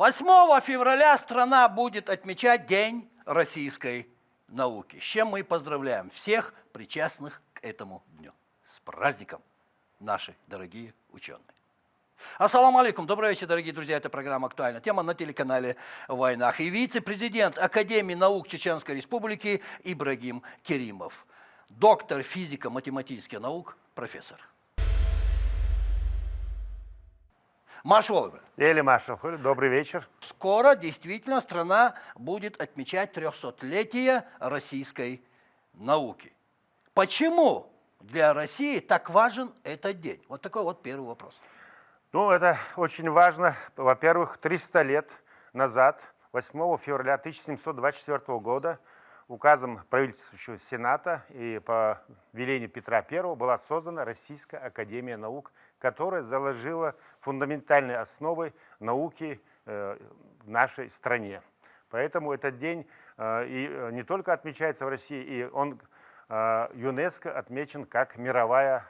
8 февраля страна будет отмечать День российской науки, с чем мы поздравляем всех причастных к этому дню. С праздником, наши дорогие ученые. Ассаламу алейкум, добрый вечер, дорогие друзья, это программа «Актуальна тема» на телеканале «Войнах». И вице-президент Академии наук Чеченской Республики Ибрагим Керимов, доктор физико-математических наук, профессор. Маршал. Или Маршал, добрый вечер. Скоро действительно страна будет отмечать 300-летие российской науки. Почему для России так важен этот день? Вот такой вот первый вопрос. Ну, это очень важно. Во-первых, 300 лет назад, 8 февраля 1724 года, указом правительствующего Сената и по велению Петра I была создана Российская Академия Наук, которая заложила фундаментальные основы науки в нашей стране. Поэтому этот день и не только отмечается в России, и он ЮНЕСКО отмечен как мировая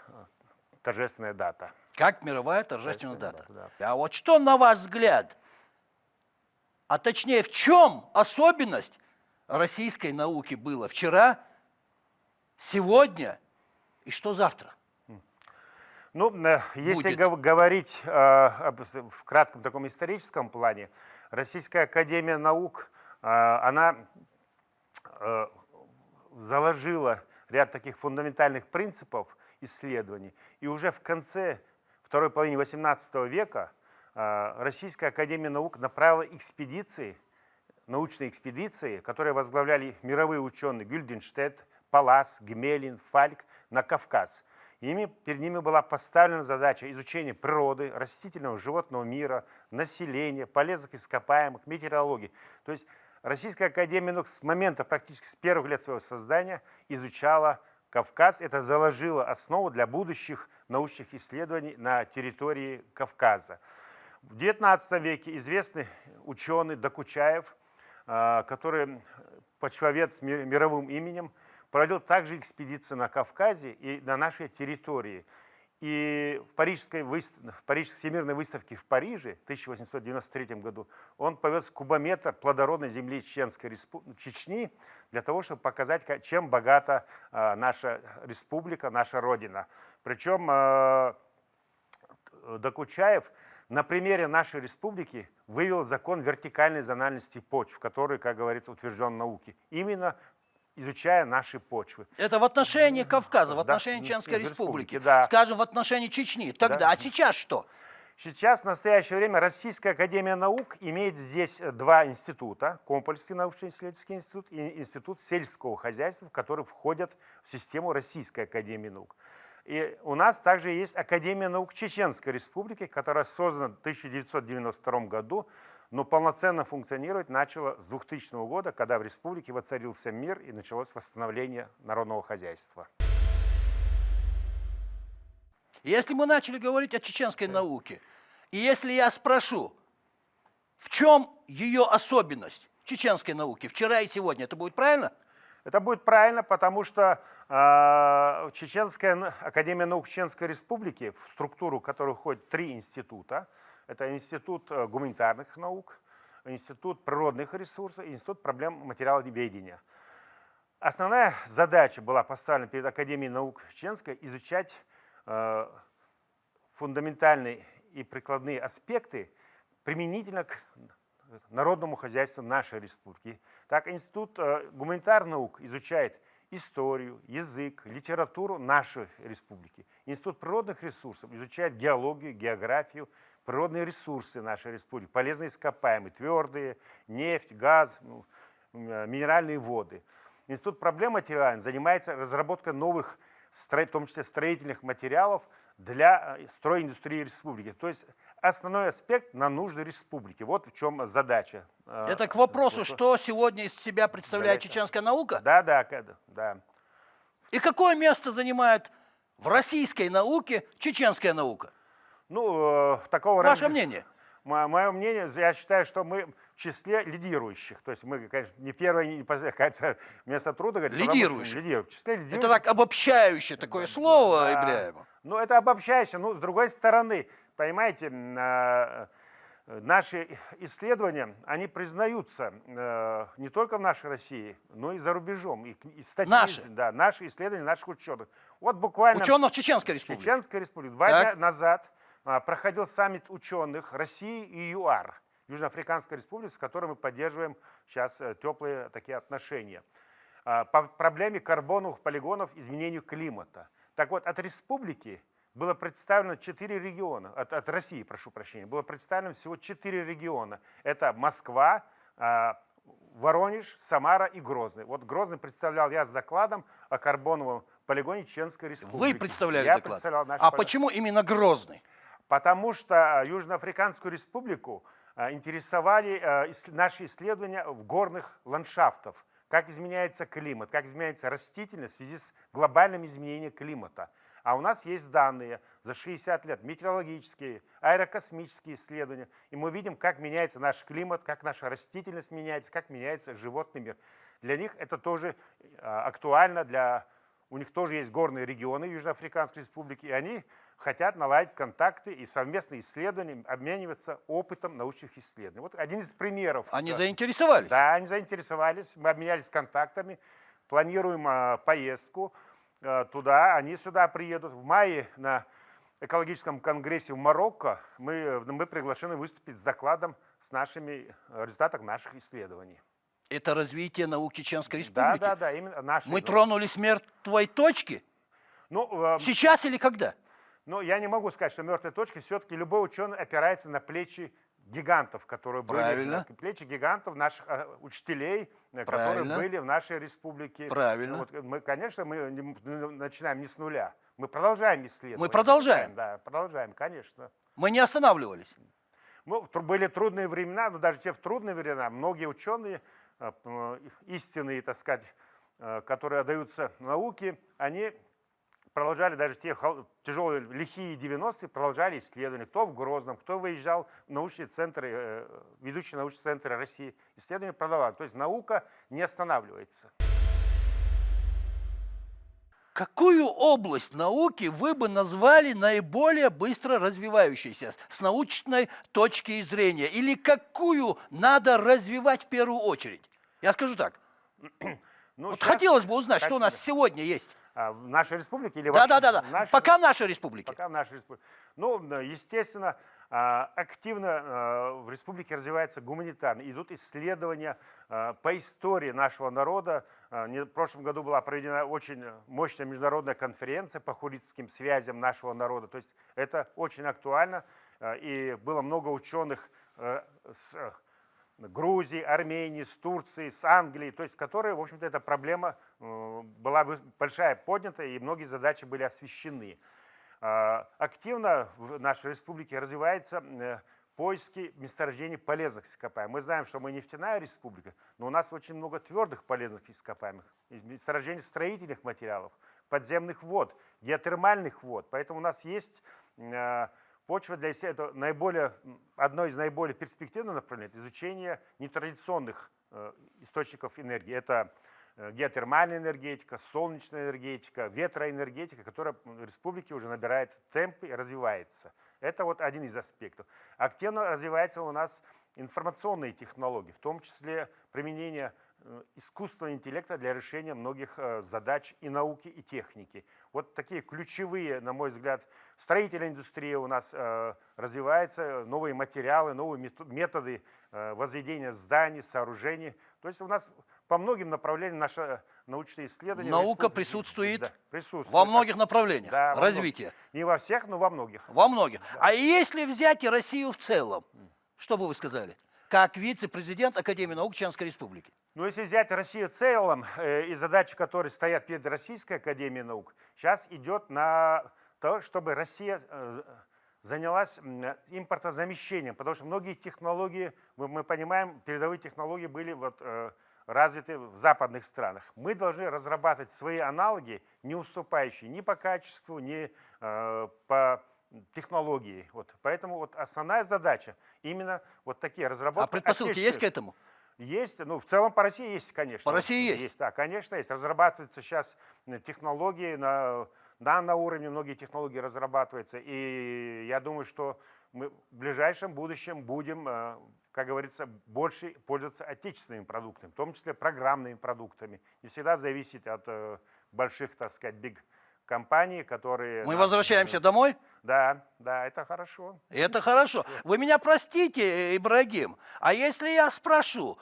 торжественная дата. Как мировая торжественная дата. Да. А вот что, на ваш взгляд, а точнее, в чем особенность российской науки было вчера, сегодня и что завтра? Ну, если говорить в кратком таком историческом плане, Российская Академия Наук, она заложила ряд таких фундаментальных принципов исследований. И уже в конце второй половины XVIII века Российская Академия Наук направила экспедиции, научные экспедиции, которые возглавляли мировые ученые Гюльденштедт, Паллас, Гмелин, Фальк на Кавказ. Перед ними была поставлена задача изучения природы, растительного, животного мира, населения, полезных ископаемых, метеорологии. То есть Российская Академия Наук с момента, практически с первых лет своего создания, изучала Кавказ. Это заложило основу для будущих научных исследований на территории Кавказа. В XIX веке известный ученый Докучаев, который почвовед с мировым именем, проводил также экспедицию на Кавказе и на нашей территории. И в Парижской всемирной выставке в Париже в 1893 году он повез кубометр плодородной земли Чечни для того, чтобы показать, чем богата наша республика, наша родина. Причем Докучаев на примере нашей республики вывел закон вертикальной зональности почв, который, как говорится, утвержден в науке. Именно изучая наши почвы. Это в отношении Кавказа, в отношении Чеченской Республики, да. скажем, в отношении Чечни. Тогда, да. А сейчас что? Сейчас, в настоящее время, Российская Академия Наук имеет здесь два института. Комсомольский научно-исследовательский институт и Институт сельского хозяйства, которые входят в систему Российской Академии Наук. И у нас также есть Академия наук Чеченской Республики, которая создана в 1992 году, но полноценно функционировать начала с 2000 года, когда в республике воцарился мир и началось восстановление народного хозяйства. Если мы начали говорить о чеченской науке, и если я спрошу, в чем ее особенность чеченской науки вчера и сегодня, это будет правильно? Это будет правильно, потому что Чеченская Академия наук Чеченской Республики, в структуру которой входит три института, это Институт гуманитарных наук, Институт природных ресурсов и Институт проблем материаловедения. Основная задача была поставлена перед Академией наук Чеченской изучать фундаментальные и прикладные аспекты применительно к народному хозяйству нашей республики. Так, Институт гуманитарных наук изучает историю, язык, литературу нашей республики. Институт природных ресурсов изучает геологию, географию, природные ресурсы нашей республики, полезные ископаемые, твердые, нефть, газ, минеральные воды. Институт проблем материалов занимается разработкой новых, в том числе строительных материалов для стройиндустрии республики. То есть основной аспект на нужды республики. Вот в чем задача. Это к вопросу, что сегодня из себя представляет чеченская наука? Да. И какое место занимает в российской науке чеченская наука? Ну, такого Ваше мнение? Мое мнение, я считаю, что мы в числе лидирующих. То есть мы, конечно, не первое, не последнее, кажется, вместо труда говорить. Лидирующих. В числе лидирующих. Это так обобщающее такое слово, Ибряева. Ну, это обобщающее. Ну, с другой стороны, понимаете, Наши исследования, они признаются не только в нашей России, но и за рубежом. И Наши? Да, наши исследования наших ученых. Вот буквально Ученых Чеченской Республики. Чеченской Республики. 2 Так. дня назад проходил саммит ученых России и ЮАР, Южноафриканской Республики, с которой мы поддерживаем сейчас теплые такие отношения. По проблеме карбоновых полигонов, изменению климата. Так вот, от республики было представлено 4 региона, от России, прошу прощения, было представлено всего 4 региона. Это Москва, Воронеж, Самара и Грозный. Вот Грозный представлял я с докладом о карбоновом полигоне Чеченской Республики. Вы представляли Я доклад? представлял наш А полигон. почему именно Грозный? Потому что Южноафриканскую Республику интересовали наши исследования в горных ландшафтах. Как изменяется климат, как изменяется растительность в связи с глобальным изменением климата. А у нас есть данные за 60 лет, метеорологические, аэрокосмические исследования. И мы видим, как меняется наш климат, как наша растительность меняется, как меняется животный мир. Для них это тоже актуально, у них тоже есть горные регионы Южноафриканской Республики, и они хотят наладить контакты и совместные исследования, обмениваться опытом научных исследований. Вот один из примеров. Они заинтересовались? Да, они заинтересовались, мы обменялись контактами, планируем поездку туда, они сюда приедут. В мае на экологическом конгрессе в Марокко мы приглашены выступить с докладом с результатами наших исследований. Это развитие науки Чеченской Республики? Да, именно наши. Мы тронулись с мертвой точки? Сейчас или когда? Ну, я не могу сказать, что мертвой точки. Все-таки любой ученый опирается на плечи гигантов, которые Правильно. были, плечи гигантов, наших учителей, которые были в нашей республике. Правильно. Вот мы, конечно, мы начинаем не с нуля. Мы продолжаем исследовать. Мы продолжаем? Да, продолжаем, конечно. Мы не останавливались? Были трудные времена, но даже те в трудные времена многие ученые, истинные, так сказать, которые отдаются науке, они продолжали даже те тяжелые, лихие 90-е, продолжали исследования. Кто в Грозном, кто выезжал в научные центры, ведущие научные центры России. Исследования продолжали. То есть наука не останавливается. Какую область науки вы бы назвали наиболее быстро развивающейся с научной точки зрения? Или какую надо развивать в первую очередь? Я скажу так. Хотелось бы узнать, что у нас сегодня есть. В нашей республике или Да. Пока в нашей республике. Пока в нашей республике. Естественно, активно в республике развивается гуманитарно. Идут исследования по истории нашего народа. В прошлом году была проведена очень мощная международная конференция по хуритским связям нашего народа. То есть это очень актуально. И было много ученых с Грузии, Армении, с Турции, с Англии, то есть которые, в общем-то, эта проблема была большая поднята, и многие задачи были освещены. Активно в нашей республике развиваются поиски месторождений полезных ископаемых. Мы знаем, что мы нефтяная республика, но у нас очень много твердых полезных ископаемых, месторождений строительных материалов, подземных вод, геотермальных вод. Поэтому у нас есть почва для исследования, одно из наиболее перспективных направлений – изучение нетрадиционных источников энергии. Это геотермальная энергетика, солнечная энергетика, ветроэнергетика, которая в республике уже набирает темпы и развивается. Это вот один из аспектов. Активно развиваются у нас информационные технологии, в том числе применение искусственного интеллекта для решения многих задач и науки, и техники. Вот такие ключевые, на мой взгляд, строительная индустрия у нас развивается, новые материалы, новые методы возведения зданий, сооружений. То есть у нас по многим направлениям наше научное исследование... Наука присутствует, присутствует во многих направлениях развития. Не во всех, но во многих. Во многих. Да. А если взять и Россию в целом, что бы вы сказали? Как вице-президент Академии наук Чеченской Республики. Если взять Россию в целом, и задачи, которые стоят перед Российской Академией наук, сейчас идет на то, чтобы Россия занялась импортозамещением, потому что многие технологии, мы понимаем, передовые технологии были развиты в западных странах. Мы должны разрабатывать свои аналоги, не уступающие ни по качеству, ни по технологии. Поэтому основная задача именно такие разработки. А предпосылки есть к этому? Есть, в целом по России есть, конечно. По России есть? Да, конечно, есть. Разрабатываются сейчас технологии на уровне, многие технологии разрабатываются. И я думаю, что мы в ближайшем будущем будем, как говорится, больше пользоваться отечественными продуктами, в том числе программными продуктами. Не всегда зависеть от больших, так сказать, компаний, которые... Мы возвращаемся домой? Да, да, это хорошо. Это хорошо. Вы меня простите, Ибрагим, а если я спрошу,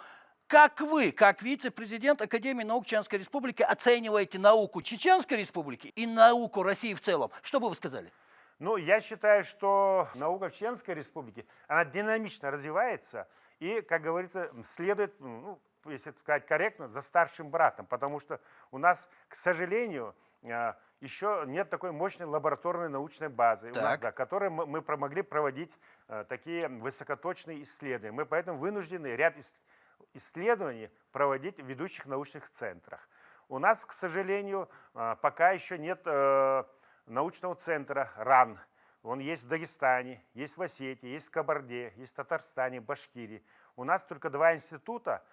как вы, как вице-президент Академии наук Чеченской Республики, оцениваете науку Чеченской Республики и науку России в целом? Что бы вы сказали? Ну, я считаю, что наука в Чеченской Республике, она динамично развивается и, как говорится, следует, ну, если сказать корректно, за старшим братом, потому что у нас, к сожалению, еще нет такой мощной лабораторной научной базы, которой мы могли проводить такие высокоточные исследования. Мы поэтому вынуждены ряд исследований проводить в ведущих научных центрах. У нас, к сожалению, пока еще нет научного центра РАН. Он есть в Дагестане, есть в Осетии, есть в Кабарде, есть в Татарстане, Башкирии. У нас только 2 института,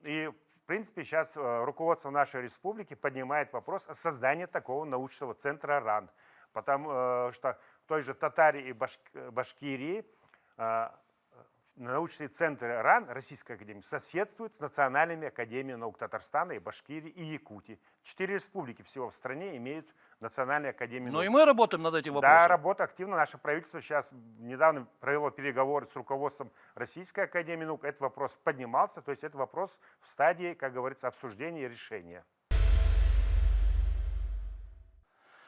и в принципе сейчас руководство нашей республики поднимает вопрос о создании такого научного центра РАН. Потому что в той же Татарии и Башкирии научные центры РАН, Российской академии, соседствуют с национальными академиями наук Татарстана, и Башкирии, и Якутии. 4 республики всего в стране имеют национальные академии наук. Ну и мы работаем над этим вопросом. Да, работа активно. Наше правительство сейчас недавно провело переговоры с руководством Российской академии наук. Этот вопрос поднимался, то есть это вопрос в стадии, как говорится, обсуждения и решения.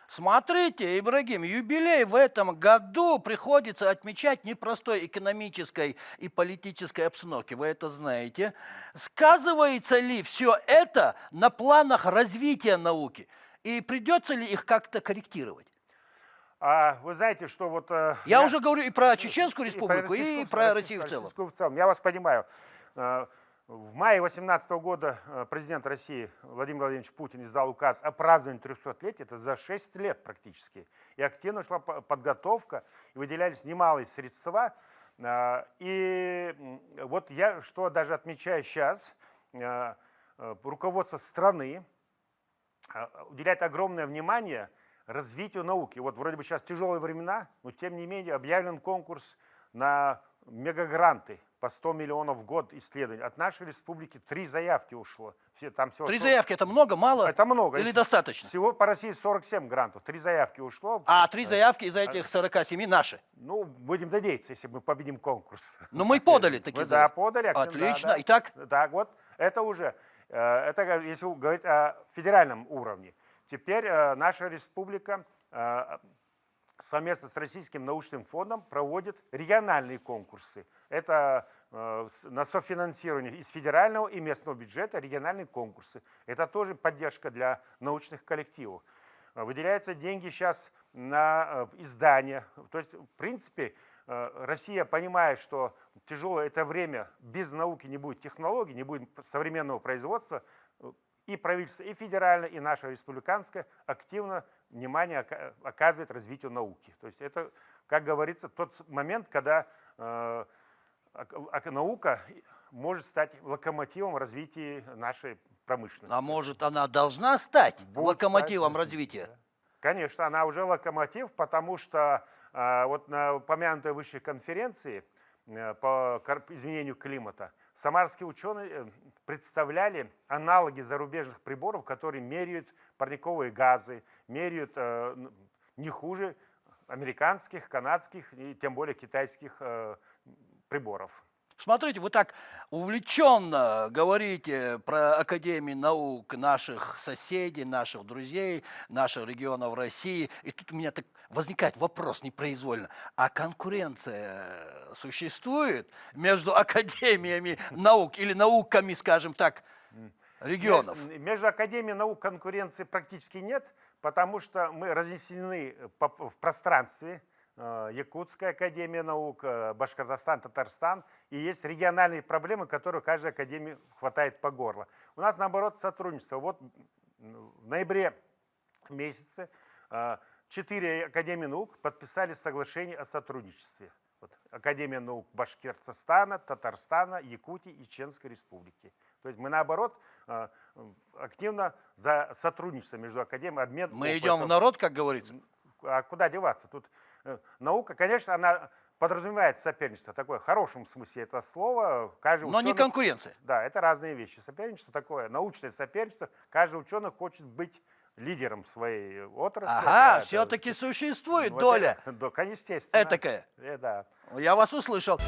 Смотрите, Ибрагим, юбилей в этом году приходится отмечать непростой экономической и политической обстановке, вы это знаете. Сказывается ли все это на планах развития науки? И придется ли их как-то корректировать? Вы знаете, что вот... Я уже говорю и про Чеченскую Республику, и про Россию в целом. Я вас понимаю. В мае 2018 года президент России Владимир Владимирович Путин издал указ о праздновании 300-летия, это за 6 лет практически. И активно шла подготовка, и выделялись немалые средства. И вот я что даже отмечаю сейчас, руководство страны уделяет огромное внимание развитию науки. Вот вроде бы сейчас тяжелые времена, но тем не менее объявлен конкурс на мегагранты по 100 миллионов в год исследований. От нашей республики 3 заявки ушло. Там всего 3 заявки – это много, мало? Это много. Или достаточно? Всего по России 47 грантов. 3 заявки ушло. А 3 заявки из этих 47 наши? Ну, будем надеяться, если мы победим конкурс. Но мы подали такие заявки. Да, подали. Отлично. Да, да. Итак? Так, вот это уже, это если говорить о федеральном уровне. Теперь наша республика совместно с Российским научным фондом проводит региональные конкурсы. Это на софинансирование из федерального и местного бюджета региональные конкурсы. Это тоже поддержка для научных коллективов. Выделяются деньги сейчас на издания. То есть, в принципе, Россия понимает, что тяжелое это время, без науки не будет технологий, не будет современного производства. И правительство, и федеральное, и наше республиканское активно внимание оказывает развитию науки. То есть это, как говорится, тот момент, когда наука может стать локомотивом развития нашей промышленности. А может, она должна стать локомотивом развития? Конечно, она уже локомотив, потому что вот на упомянутой высшей конференции по изменению климата самарские ученые представляли аналоги зарубежных приборов, которые меряют парниковые газы, меряют не хуже американских, канадских и тем более китайских приборов. Смотрите, вы так увлеченно говорите про Академию наук наших соседей, наших друзей, наших регионов России. И тут у меня так возникает вопрос непроизвольно. А конкуренция существует между академиями наук или науками, скажем так, регионов? Между Академией наук конкуренции практически нет, потому что мы разнесены в пространстве. Якутская академия наук, Башкортостан, Татарстан. И есть региональные проблемы, которые каждой академии хватает по горло. У нас, наоборот, сотрудничество. Вот в ноябре месяце 4 академии наук подписали соглашение о сотрудничестве. Вот, Академия наук Башкортостана, Татарстана, Якутии и Чеченской Республики. То есть мы, наоборот, активно за сотрудничество между академиями, обмен. Мы идем в народ, как говорится. А куда деваться? Тут наука, конечно, она подразумевается соперничество, такое в хорошем смысле этого слова. Каждый Но не ученый- конкуренция. Да, это разные вещи. Соперничество такое, научное соперничество. Каждый ученый хочет быть лидером своей отрасли. Ага, Это- все-таки существует вот доля это- да, конечно, естественно. этакая. Да. Я вас услышал.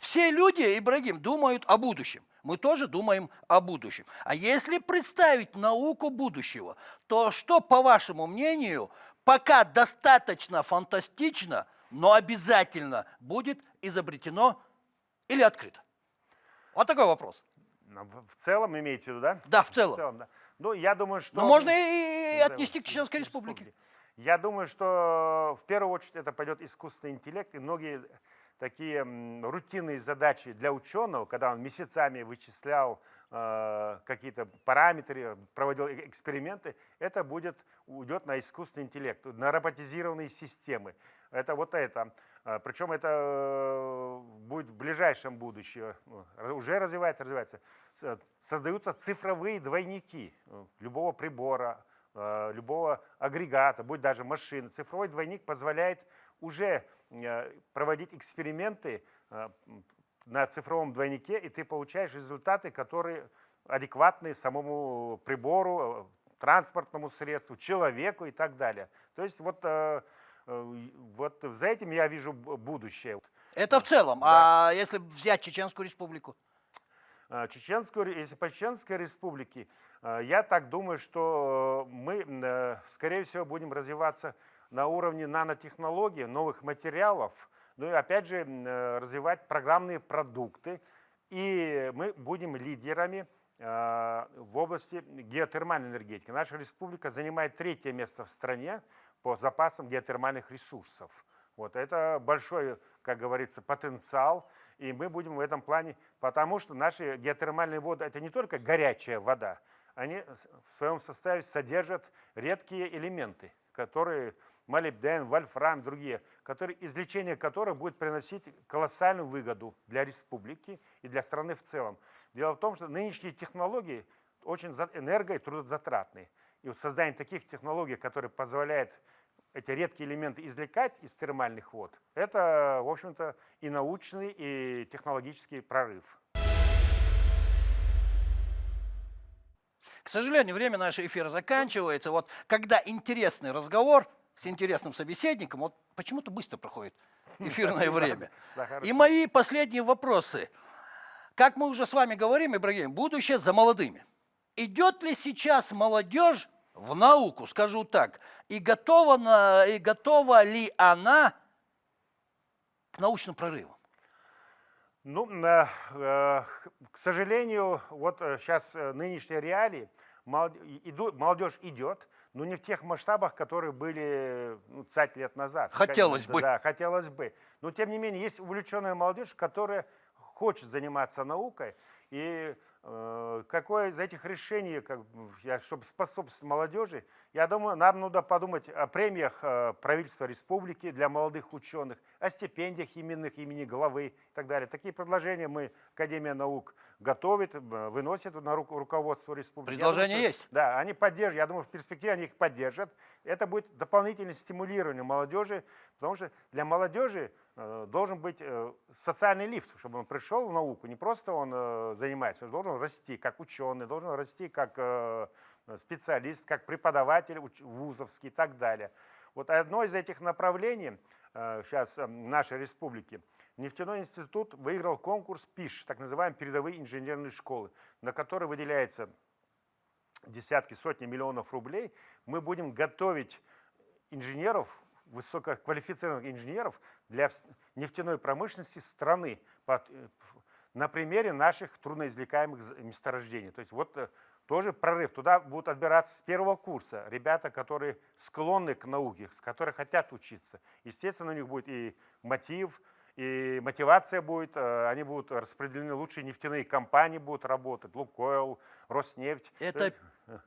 Все люди, Ибрагим, думают о будущем. Мы тоже думаем о будущем. А если представить науку будущего, то что, по вашему мнению, пока достаточно фантастично, но обязательно будет изобретено или открыто? Вот такой вопрос. В целом имеете в виду, да? Да, в целом. Да. Ну, я думаю, что... Но можно и Да, отнести к Чеченской Республике. Я думаю, что в первую очередь это пойдет искусственный интеллект, и многие такие рутинные задачи для ученого, когда он месяцами вычислял какие-то параметры, проводил эксперименты, это уйдет на искусственный интеллект, на роботизированные системы. Это вот это. Причем это будет в ближайшем будущем. Уже развивается. Создаются цифровые двойники любого прибора, любого агрегата, будь даже машины. Цифровой двойник позволяет уже проводить эксперименты на цифровом двойнике, и ты получаешь результаты, которые адекватны самому прибору, транспортному средству, человеку и так далее. То есть вот за этим я вижу будущее. Это в целом. Да. А если взять Чеченскую Республику? Если по Чеченской Республике, я так думаю, что мы, скорее всего, будем развиваться на уровне нанотехнологий, новых материалов, ну и опять же развивать программные продукты. И мы будем лидерами в области геотермальной энергетики. Наша республика занимает 3-е место в стране по запасам геотермальных ресурсов. Вот это большой, как говорится, потенциал. И мы будем в этом плане, потому что наши геотермальные воды – это не только горячая вода, они в своем составе содержат редкие элементы, которые молибден, вольфрам, другие, извлечение которых будет приносить колоссальную выгоду для республики и для страны в целом. Дело в том, что нынешние технологии очень энерго- и трудозатратные. И вот создание таких технологий, которые позволяют эти редкие элементы извлекать из термальных вод, это, в общем-то, и научный, и технологический прорыв. К сожалению, время нашего эфира заканчивается. Вот когда интересный разговор с интересным собеседником, вот почему-то быстро проходит эфирное время. И мои последние вопросы. Как мы уже с вами говорим, Ибрагим, будущее за молодыми. Идет ли сейчас молодежь в науку, скажу так, и готова ли она к научным прорывам? Ну, к сожалению, вот сейчас нынешние реалии, молодежь идет, но не в тех масштабах, которые были 20 лет назад. Хотелось бы. Да, хотелось бы. Но, тем не менее, есть увлеченная молодежь, которая хочет заниматься наукой. И какое из этих решений, чтобы способствовать молодежи, я думаю, нам надо подумать о премиях правительства республики для молодых ученых, о стипендиях именных имени главы и так далее. Такие предложения Академия наук готовит, выносит на руководство республики. Предложения есть? Да, они поддержат. Я думаю, в перспективе они их поддержат. Это будет дополнительное стимулирование молодежи, потому что для молодежи должен быть социальный лифт, чтобы он пришел в науку. Не просто он занимается, он должен расти как ученый, должен расти как специалист, как преподаватель вузовский и так далее. Вот одно из этих направлений сейчас в нашей республике, нефтяной институт выиграл конкурс ПИШ, так называемые передовые инженерные школы, на который выделяется десятки, сотни миллионов рублей. Мы будем готовить инженеров, высококвалифицированных инженеров для нефтяной промышленности страны на примере наших трудноизвлекаемых месторождений. То есть вот тоже прорыв. Туда будут отбираться с 1-го курса ребята, которые склонны к науке, с которые хотят учиться. Естественно, у них будет и мотив, и мотивация будет. Они будут распределены, лучшие нефтяные компании будут работать, Лукойл, Роснефть. Это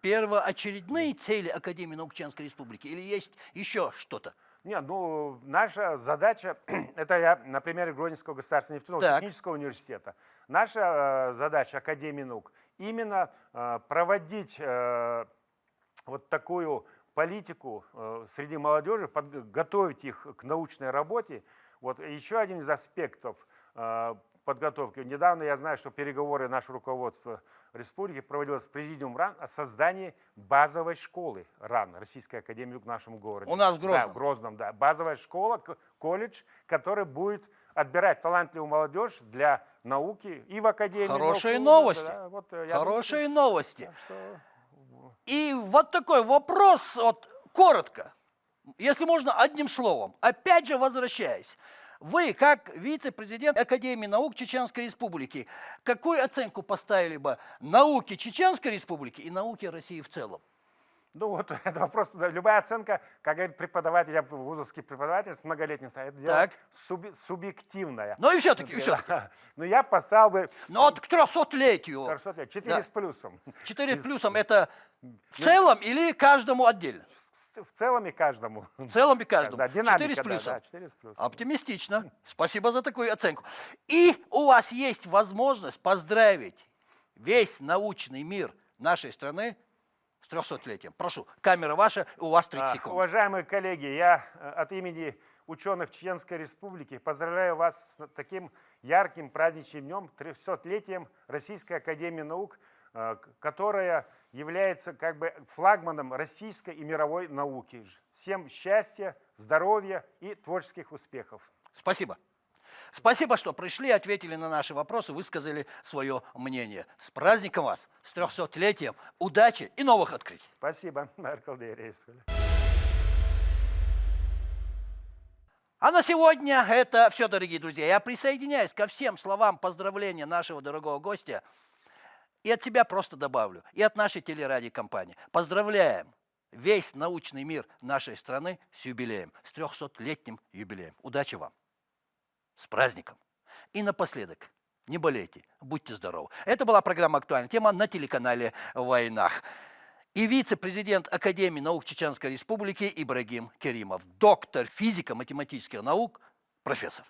первоочередные цели Академии наук Чеченской Республики или есть еще что-то? Нет, ну, наша задача, это я на примере Гродненского государственного нефтяного технического университета. Наша задача Академии наук именно проводить вот такую политику среди молодежи, готовить их к научной работе. Вот еще один из аспектов подготовки. Недавно я знаю, что переговоры наше руководство республики проводилось с президиумом РАН о создании базовой школы РАН, Российской академии наук в нашем городе. У нас в Грозном. Да, в Грозном, да. Базовая школа, колледж, который будет отбирать талантливую молодежь для науки и в академии. Хорошие наук, новости. да, вот, Хорошие новости. что... И вот такой вопрос, вот коротко, если можно одним словом, опять же возвращаясь. Вы, как вице-президент Академии наук Чеченской Республики, какую оценку поставили бы науке Чеченской Республики и науке России в целом? Ну вот, это вопрос, любая оценка, как говорит преподаватель, я вузовский преподаватель с многолетним стажем, это дело субъективное. Ну и все-таки, Ну я поставил бы... Ну вот к 300-летию. 400 лет, 4 с плюсом. 4 с плюсом это в целом или каждому отдельно? В целом и каждому. В целом и каждому. Да, динамика, 4 с плюсом. Да, 4 с плюсом. Оптимистично. Спасибо за такую оценку. И у вас есть возможность поздравить весь научный мир нашей страны с 300-летием. Прошу, камера ваша, у вас 30 секунд. Уважаемые коллеги, я от имени ученых Чеченской Республики поздравляю вас с таким ярким праздничным днем, 300-летием Российской академии наук, которая является как бы флагманом российской и мировой науки. Всем счастья, здоровья и творческих успехов. Спасибо. Спасибо, что пришли, ответили на наши вопросы, высказали свое мнение. С праздником вас, с 300-летием, удачи и новых открытий. Спасибо. А на сегодня это все, дорогие друзья. Я присоединяюсь ко всем словам поздравления нашего дорогого гостя. И от себя просто добавлю, и от нашей телерадиокомпании. Поздравляем весь научный мир нашей страны с юбилеем, с 300-летним юбилеем. Удачи вам! С праздником! И напоследок, не болейте, будьте здоровы. Это была программа «Актуальная тема» на телеканале «Войнах». И вице-президент Академии наук Чеченской Республики Ибрагим Керимов, доктор физико-математических наук, профессор.